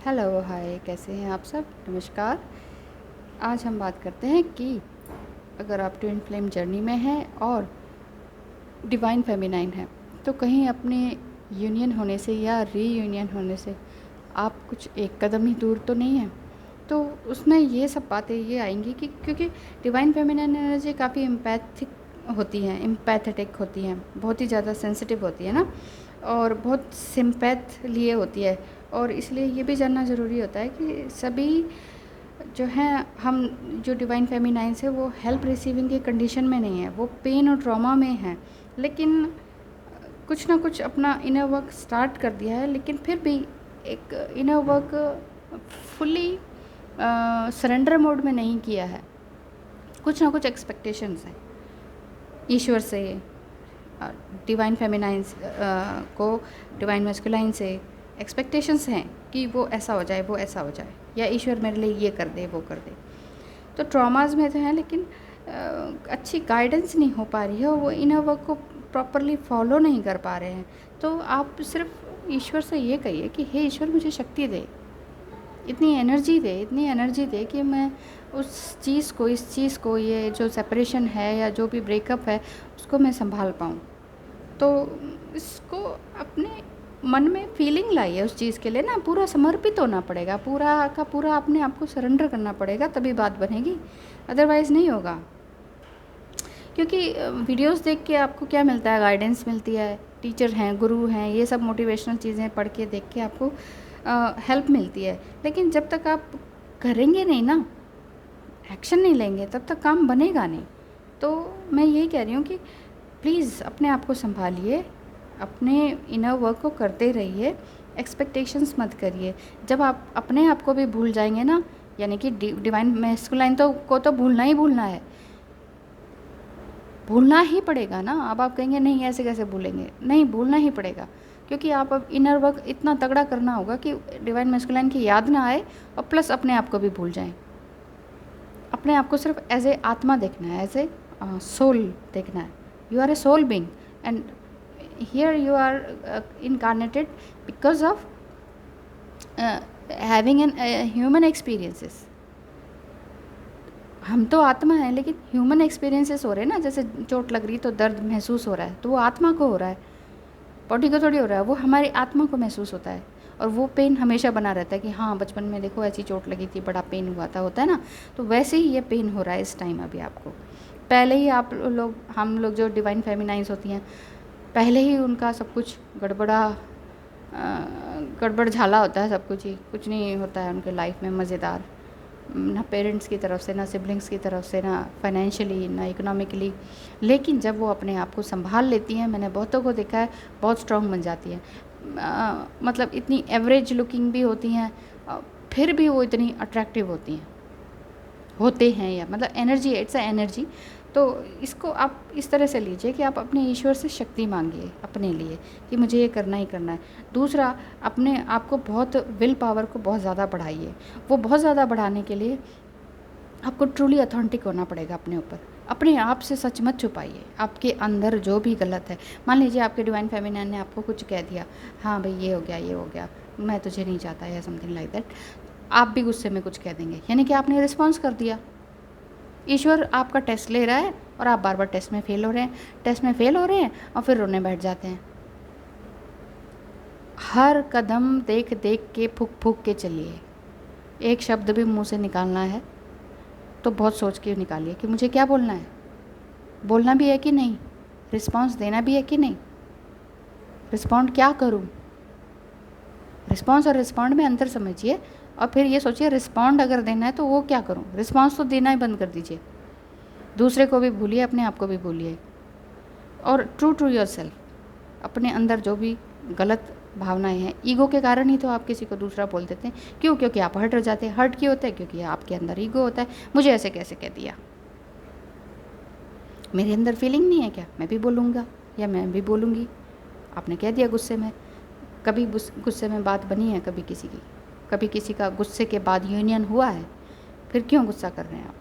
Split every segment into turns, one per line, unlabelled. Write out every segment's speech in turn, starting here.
Hello, हाय, कैसे हैं आप सब? नमस्कार। आज हम बात करते हैं कि अगर आप ट्विन फ्लेम जर्नी में हैं और डिवाइन फेमिनाइन है, तो कहीं अपने यूनियन होने से या रीयूनियन होने से आप कुछ एक कदम ही दूर तो नहीं हैं। तो उसमें ये सब बातें ये आएंगी कि क्योंकि डिवाइन फेमिनाइन एनर्जी काफ़ी एम्पैथेटिक होती हैं, बहुत ही ज़्यादा सेंसिटिव होती है ना, और बहुत सिंपैथ लिए होती है। और इसलिए ये भी जानना ज़रूरी होता है कि सभी जो हैं, हम जो डिवाइन फेमिनाइंस है वो हेल्प रिसीविंग की कंडीशन में नहीं है, वो पेन और ट्रॉमा में हैं, लेकिन कुछ ना कुछ अपना इनर वर्क स्टार्ट कर दिया है, लेकिन फिर भी एक inner work fully surrender mode में नहीं किया है। कुछ ना कुछ एक्सपेक्टेशंस हैं ईश्वर से, डिवाइन फेमिनाइंस को डिवाइन मैस्कुलाइन से एक्सपेक्टेशंस हैं कि वो ऐसा हो जाए, वो ऐसा हो जाए, या ईश्वर मेरे लिए ये कर दे, वो कर दे। तो ट्रॉमाज में तो हैं, लेकिन अच्छी गाइडेंस नहीं हो पा रही है और वो इनर वर्क को प्रॉपरली फॉलो नहीं कर पा रहे हैं। तो आप सिर्फ ईश्वर से ये कहिए कि हे ईश्वर, मुझे शक्ति दे, इतनी एनर्जी दे कि मैं इस चीज़ को, ये जो सेपरेशन है या जो भी ब्रेकअप है, उसको मैं संभाल पाऊँ। तो इसको अपने मन में फीलिंग लाइए उस चीज़ के लिए ना, पूरा समर्पित होना पड़ेगा, पूरा का पूरा अपने आप को सरेंडर करना पड़ेगा, तभी बात बनेगी, अदरवाइज़ नहीं होगा। क्योंकि वीडियोस देख के आपको क्या मिलता है? गाइडेंस मिलती है, टीचर हैं, गुरु हैं, ये सब मोटिवेशनल चीज़ें पढ़ के देख के आपको हेल्प मिलती है, लेकिन जब तक आप करेंगे नहीं ना, एक्शन नहीं लेंगे, तब तक काम बनेगा नहीं। तो मैं यही कह रही हूँ कि प्लीज़ अपने आप को संभालिए, अपने इनर वर्क को करते रहिए, एक्सपेक्टेशंस मत करिए। जब आप अपने आप को भी भूल जाएंगे ना, यानी कि डिवाइन मैस्कुलाइन को तो भूलना ही भूलना है, भूलना ही पड़ेगा ना। अब आप कहेंगे नहीं ऐसे कैसे भूलेंगे, नहीं, भूलना ही पड़ेगा, क्योंकि आप अब इनर वर्क इतना तगड़ा करना होगा कि डिवाइन मैस्कुलाइन की याद ना आए और प्लस अपने आप को भी भूल जाएं। अपने आप को सिर्फ एज ए आत्मा देखना है, एज ए सोल देखना है। You are a soul being and here you are incarnated because of having an human experiences. हम तो आत्मा है, लेकिन ह्यूमन एक्सपीरियंसेस हो रहे हैं ना, जैसे चोट लग रही तो दर्द महसूस हो रहा है, तो वो आत्मा को हो रहा है, बॉडी को थोड़ी हो रहा है, वो हमारी आत्मा को महसूस होता है। और वो पेन हमेशा बना रहता है कि हाँ, बचपन में देखो ऐसी चोट लगी थी, बड़ा पेन हुआ था, होता है ना। तो वैसे ही ये पेन हो रहा है इस टाइम अभी आपको। पहले ही हम लोग जो डिवाइन फेमिनाइंस होती हैं, पहले ही उनका सब कुछ गड़बड़ झाला होता है, सब कुछ ही कुछ नहीं होता है उनके लाइफ में मज़ेदार, ना पेरेंट्स की तरफ से, ना सिबलिंग्स की तरफ से, ना फाइनेंशियली, ना इकोनॉमिकली। लेकिन जब वो अपने आप को संभाल लेती हैं, मैंने बहुतों को देखा है, बहुत स्ट्रॉन्ग बन जाती हैं। मतलब इतनी एवरेज लुकिंग भी होती हैं, फिर भी वो इतनी अट्रैक्टिव होते हैं, या मतलब एनर्जी, इट्स अ एनर्जी। तो इसको आप इस तरह से लीजिए कि आप अपने ईश्वर से शक्ति मांगिए अपने लिए कि मुझे ये करना ही करना है। दूसरा, अपने आप को बहुत विल पावर को बहुत ज़्यादा बढ़ाइए। वो बहुत ज़्यादा बढ़ाने के लिए आपको ट्रूली अथेंटिक होना पड़ेगा अपने ऊपर। अपने आप से सच मत छुपाइए, आपके अंदर जो भी गलत है। मान लीजिए आपके डिवाइन फेमिनाइन ने आपको कुछ कह दिया, हाँ भाई ये हो गया, मैं तुझे नहीं चाहता, या समथिंग लाइक दैट। आप भी गुस्से में कुछ कह देंगे, यानी कि आपने रिस्पॉन्स कर दिया। ईश्वर आपका टेस्ट ले रहा है और आप बार बार टेस्ट में फेल हो रहे हैं और फिर रोने बैठ जाते हैं। हर कदम देख देख के, फूक फूक के चलिए। एक शब्द भी मुंह से निकालना है तो बहुत सोच के निकालिए कि मुझे क्या बोलना है, बोलना भी है कि नहीं, रिस्पॉन्स देना भी है कि नहीं, रिस्पॉन्ड क्या करूं। रिस्पॉन्स और रिस्पॉन्ड में अंतर समझिए, और फिर ये सोचिए रिस्पॉन्ड अगर देना है तो वो क्या करूं। रिस्पॉन्स तो देना ही बंद कर दीजिए, दूसरे को भी भूलिए, अपने आप को भी भूलिए, और ट्रू टू योरसेल्फ। अपने अंदर जो भी गलत भावनाएं हैं, ईगो के कारण ही तो आप किसी को दूसरा बोल देते हैं। क्यों? क्योंकि आप हर्ट हो जाते हैं। हर्ट क्यों होता है? क्योंकि आपके अंदर ईगो होता है, मुझे ऐसे कैसे कह दिया, मेरे अंदर फीलिंग नहीं है क्या, मैं भी बोलूँगा या मैं भी बोलूँगी। आपने कह दिया गुस्से में, कभी गुस्से में बात बनी है कभी किसी की? कभी किसी का गुस्से के बाद यूनियन हुआ है? फिर क्यों गुस्सा कर रहे हैं आप?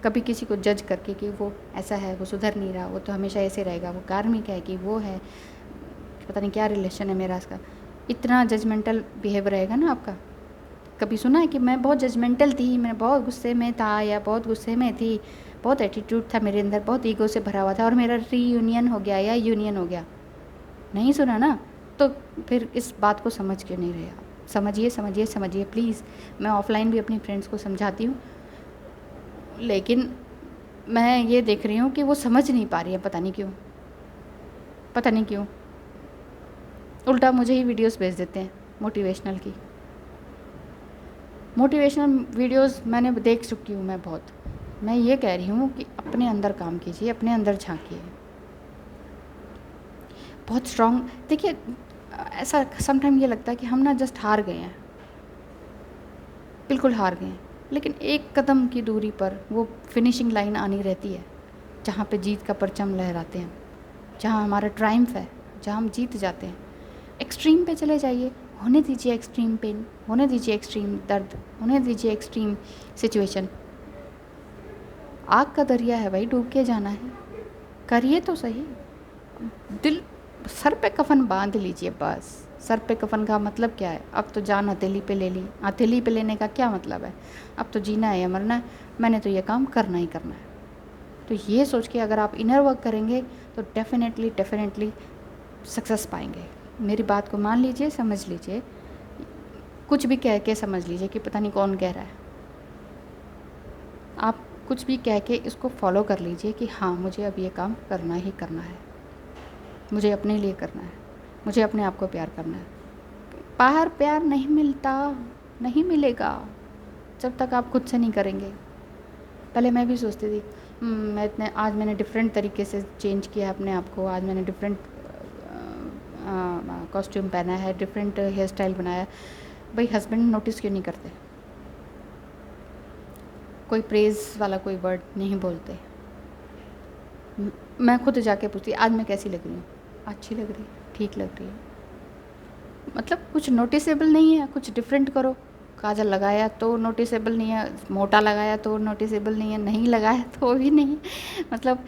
कभी किसी को जज करके कि वो ऐसा है, वो सुधर नहीं रहा, वो तो हमेशा ऐसे रहेगा, वो कार्मिक है, कि वो है, पता नहीं क्या रिलेशन है मेरा इसका, इतना जजमेंटल बिहेव रहेगा ना आपका, कभी सुना है कि मैं बहुत जजमेंटल थी, मैं बहुत गुस्से में था या बहुत गुस्से में थी, बहुत एटीट्यूड था मेरे अंदर, बहुत ईगो से भरा हुआ था और मेरा रीयूनियन हो गया या यूनियन हो गया? नहीं सुना ना? तो फिर इस बात को समझ क्यों नहीं रहे आप? समझिए समझिए समझिए प्लीज़। मैं ऑफलाइन भी अपनी फ्रेंड्स को समझाती हूँ, लेकिन मैं ये देख रही हूँ कि वो समझ नहीं पा रही है, पता नहीं क्यों, पता नहीं क्यों। उल्टा मुझे ही वीडियोस भेज देते हैं मोटिवेशनल की। मोटिवेशनल वीडियोस मैंने देख चुकी हूँ मैं बहुत। मैं ये कह रही हूँ कि अपने अंदर काम कीजिए, अपने अंदर झांकिए। बहुत स्ट्रॉन्ग देखिए, ऐसा समटाइम ये लगता है कि हम ना जस्ट हार गए हैं, बिल्कुल हार गए हैं, लेकिन एक कदम की दूरी पर वो फिनिशिंग लाइन आनी रहती है जहाँ पे जीत का परचम लहराते हैं, जहाँ हमारा ट्रायम्फ है, जहाँ हम जीत जाते हैं। एक्सट्रीम पे चले जाइए, होने दीजिए एक्सट्रीम पेन, होने दीजिए एक्सट्रीम दर्द, होने दीजिए एक्सट्रीम सिचुएशन। आग का दरिया है भाई, डूब के जाना है, करिए तो सही। दिल सर पे कफन बांध लीजिए बस। सर पे कफन का मतलब क्या है? अब तो जान हथेली पे ले ली। हथेली पे लेने का क्या मतलब है? अब तो जीना है या मरना है, मैंने तो ये काम करना ही करना है। तो ये सोच के अगर आप इनर वर्क करेंगे तो डेफिनेटली सक्सेस पाएंगे। मेरी बात को मान लीजिए, समझ लीजिए, कुछ भी कह के समझ लीजिए कि पता नहीं कौन कह रहा है। आप कुछ भी कह के इसको फॉलो कर लीजिए कि हाँ, मुझे अब ये काम करना ही करना है, मुझे अपने लिए करना है, मुझे अपने आप को प्यार करना है। बाहर प्यार नहीं मिलता, नहीं मिलेगा जब तक आप खुद से नहीं करेंगे। पहले मैं भी सोचती थी आज मैंने डिफरेंट तरीके से चेंज किया अपने आप को, आज मैंने डिफरेंट कॉस्ट्यूम पहना है, डिफरेंट हेयर स्टाइल बनाया है। भाई हस्बैंड नोटिस क्यों नहीं करते? कोई प्रेज़ वाला कोई वर्ड नहीं बोलते। मैं खुद जाके पूछती आज मैं कैसी लग रही हूँ? अच्छी लग रही है, ठीक लग रही है। मतलब कुछ नोटिसेबल नहीं है, कुछ डिफरेंट करो। काजल लगाया तो नोटिसेबल नहीं है, मोटा लगाया तो नोटिसेबल नहीं है, नहीं लगाया तो भी नहीं। मतलब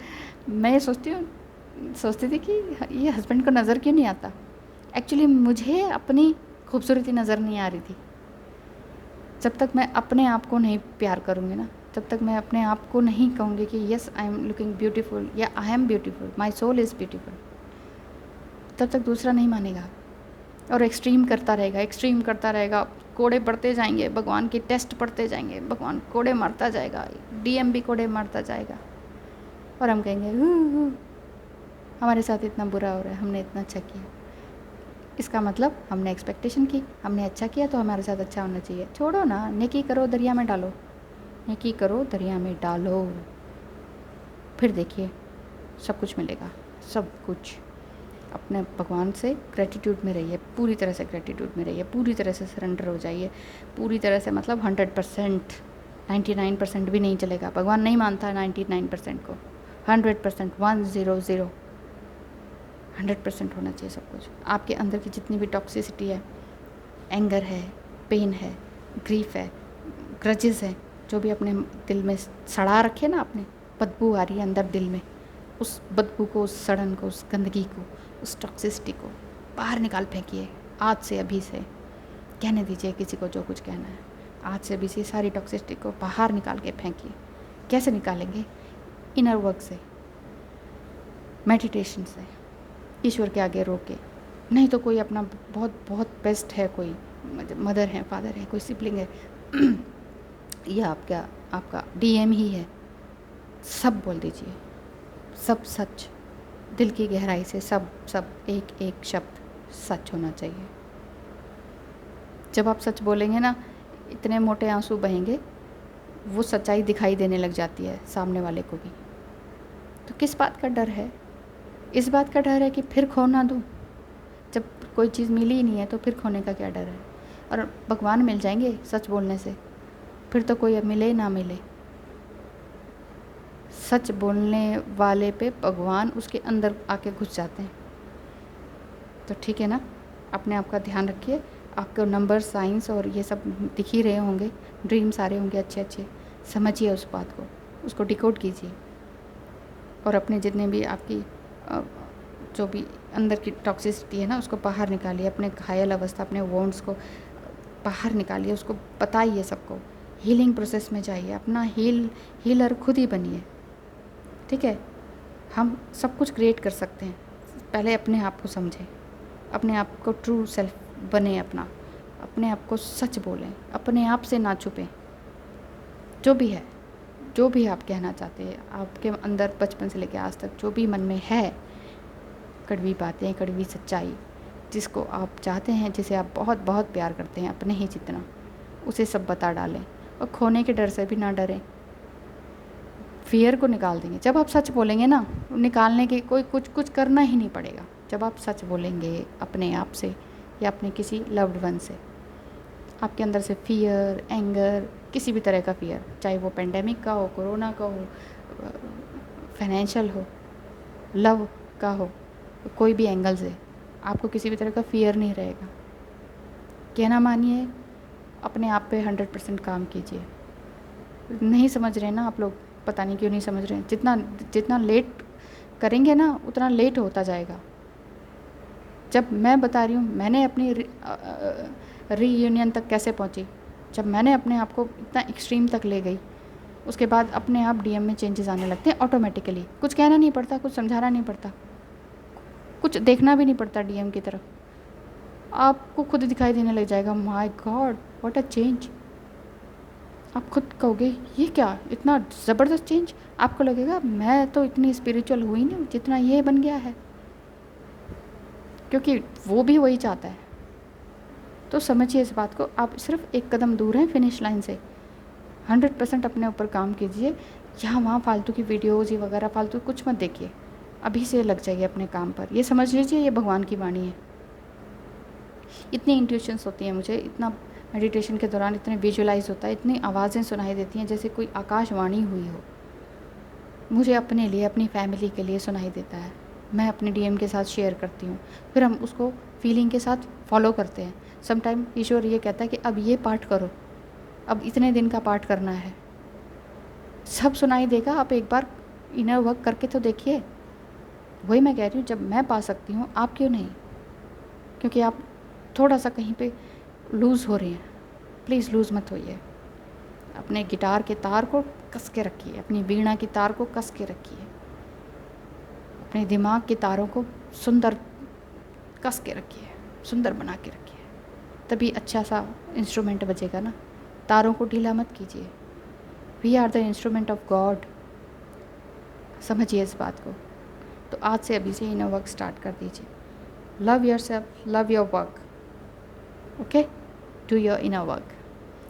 मैं सोचती थी कि ये हस्बैंड को नज़र क्यों नहीं आता। एक्चुअली मुझे अपनी खूबसूरती नज़र नहीं आ रही थी। जब तक मैं अपने आप को नहीं प्यार करूँगी ना, तब तक मैं अपने आप को नहीं कहूँगी कि yes I am looking beautiful या I am beautiful, my soul is beautiful, तब तक दूसरा नहीं मानेगा और एक्सट्रीम करता रहेगा। कोड़े बढ़ते जाएंगे, भगवान की टेस्ट पढ़ते जाएंगे, भगवान कोड़े मारता जाएगा, डीएम भी कोड़े मारता जाएगा और हम कहेंगे हमारे साथ इतना बुरा हो रहा है, हमने इतना अच्छा किया। इसका मतलब हमने एक्सपेक्टेशन की, हमने अच्छा किया तो हमारे साथ अच्छा होना चाहिए। छोड़ो ना, नेकी करो दरिया में डालो, नेकी करो दरिया में डालो, फिर देखिए सब कुछ मिलेगा, सब कुछ। अपने भगवान से ग्रेटिट्यूड में रहिए, पूरी तरह से ग्रेटिट्यूड में रहिए, पूरी तरह से सरेंडर हो जाइए, पूरी तरह से मतलब 100%, 99% भी नहीं चलेगा। भगवान नहीं मानता 99% को, 100%, 100, 100% होना चाहिए सब कुछ। आपके अंदर की जितनी भी टॉक्सिसिटी है, एंगर है, पेन है, ग्रीफ है, ग्रजेस है, जो भी अपने दिल में सड़ा रखे ना, आपने बदबू आ रही है अंदर दिल में, उस बदबू को, उस सड़न को, उस गंदगी को, उस टॉक्सिसिटी को बाहर निकाल फेंकिए आज से, अभी से। कहने दीजिए किसी को जो कुछ कहना है, आज से अभी से सारी टॉक्सिसिटी को बाहर निकाल के फेंकिए। कैसे निकालेंगे? इनर वर्क से, मेडिटेशन से, ईश्वर के आगे रो के। नहीं तो कोई अपना बहुत बहुत बेस्ट है, कोई मदर है, फादर है, कोई सिबलिंग है या आपका डीएम ही है, सब बोल दीजिए, सब सच, दिल की गहराई से सब एक एक शब्द सच होना चाहिए। जब आप सच बोलेंगे ना, इतने मोटे आंसू बहेंगे, वो सच्चाई दिखाई देने लग जाती है सामने वाले को भी। तो किस बात का डर है? इस बात का डर है कि फिर खो ना दूँ। जब कोई चीज़ मिली ही नहीं है तो फिर खोने का क्या डर है? और भगवान मिल जाएंगे सच बोलने से, फिर तो कोई मिले ना मिले। सच बोलने वाले पे भगवान उसके अंदर आके घुस जाते हैं। तो ठीक है ना, अपने आप का ध्यान रखिए। आपको नंबर, साइंस और ये सब दिख ही रहे होंगे, ड्रीम्स आ रहे होंगे अच्छे अच्छे, समझिए उस बात को, उसको डिकोड कीजिए और अपने जितने भी आपकी जो भी अंदर की टॉक्सिसिटी है ना, उसको बाहर निकालिए। अपने घायल अवस्था, अपने वोंड्स को बाहर निकालिए, उसको बताइए सबको, हीलिंग प्रोसेस में जाइए, अपना हीलर खुद ही बनिए, ठीक है। हम सब कुछ क्रिएट कर सकते हैं, पहले अपने आप को समझें, अपने आप को ट्रू सेल्फ बने, अपने आप को सच बोलें, अपने आप से ना छुपें। जो भी आप कहना चाहते हैं, आपके अंदर बचपन से लेकर आज तक जो भी मन में है, कड़वी बातें, कड़वी सच्चाई, जिसको आप चाहते हैं, जिसे आप बहुत बहुत प्यार करते हैं अपने ही जितना, उसे सब बता डालें। और खोने के डर से भी ना डरें, फियर को निकाल देंगे जब आप सच बोलेंगे ना। निकालने के कोई कुछ करना ही नहीं पड़ेगा जब आप सच बोलेंगे अपने आप से या अपने किसी लव्ड वन से। आपके अंदर से फियर, एंगर, किसी भी तरह का फियर, चाहे वो पेंडेमिक का हो, कोरोना का हो, फाइनेंशियल हो, लव का हो, कोई भी एंगल से आपको किसी भी तरह का फियर नहीं रहेगा। कहना मानिए, अपने आप पे 100% काम कीजिए। नहीं समझ रहे ना आप लोग, पता नहीं क्यों नहीं समझ रहे हैं। जितना लेट करेंगे ना उतना लेट होता जाएगा। जब मैं बता रही हूँ, मैंने अपनी रीयूनियन तक कैसे पहुँची, जब मैंने अपने आप को इतना एक्सट्रीम तक ले गई, उसके बाद अपने आप डीएम में चेंजेस आने लगते हैं ऑटोमेटिकली। कुछ कहना नहीं पड़ता, कुछ समझाना नहीं पड़ता, कुछ देखना भी नहीं पड़ता डीएम की तरफ, आपको खुद दिखाई देने लग जाएगा। My God, what a change. आप खुद कहोगे ये क्या, इतना ज़बरदस्त चेंज। आपको लगेगा मैं तो इतनी स्पिरिचुअल हुई नहीं जितना ये बन गया है, क्योंकि वो भी वही चाहता है। तो समझिए इस बात को, आप सिर्फ एक कदम दूर हैं फिनिश लाइन से। 100% अपने ऊपर काम कीजिए। यहाँ वहाँ फालतू की वीडियोज़ ये वगैरह फालतू कुछ मत देखिए, अभी से लग जाइए अपने काम पर। ये समझ लीजिए ये भगवान की वाणी है। इतनी इंट्यूशंस होती हैं मुझे, इतना मेडिटेशन के दौरान इतने विजुअलाइज होता है, इतनी आवाज़ें सुनाई देती हैं जैसे कोई आकाशवाणी हुई हो। मुझे अपने लिए, अपनी फैमिली के लिए सुनाई देता है। मैं अपने डीएम के साथ शेयर करती हूँ, फिर हम उसको फीलिंग के साथ फॉलो करते हैं। समटाइम ईश्वर ये कहता है कि अब ये पाठ करो, अब इतने दिन का पाठ करना है। सब सुनाई देगा, आप एक बार इनर वर्क करके तो देखिए। वही मैं कह रही हूँ, जब मैं पा सकती हूँ आप क्यों नहीं? क्योंकि आप थोड़ा सा कहीं पे लूज़ हो रही हैं, प्लीज़ लूज़ मत होइए। अपने गिटार के तार को कस के रखिए, अपनी वीणा की तार को कस के रखिए, अपने दिमाग के तारों को सुंदर कस के रखिए, सुंदर बना के रखिए, तभी अच्छा सा इंस्ट्रूमेंट बजेगा ना। तारों को ढीला मत कीजिए। We are the instrument of God, समझिए इस बात को। तो आज से, अभी से इनर वर्क स्टार्ट कर दीजिए। Love your self, love your work, okay, do your inner work.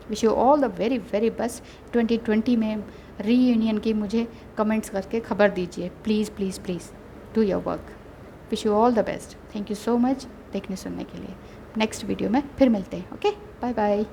Wish you all the very very best. 2020 में रीयूनियन की मुझे कमेंट्स करके खबर दीजिए, please please please do your work. Wish you all the best. Thank you so much देखने सुनने के लिए। नेक्स्ट वीडियो में फिर मिलते हैं, ओके, बाय बाय।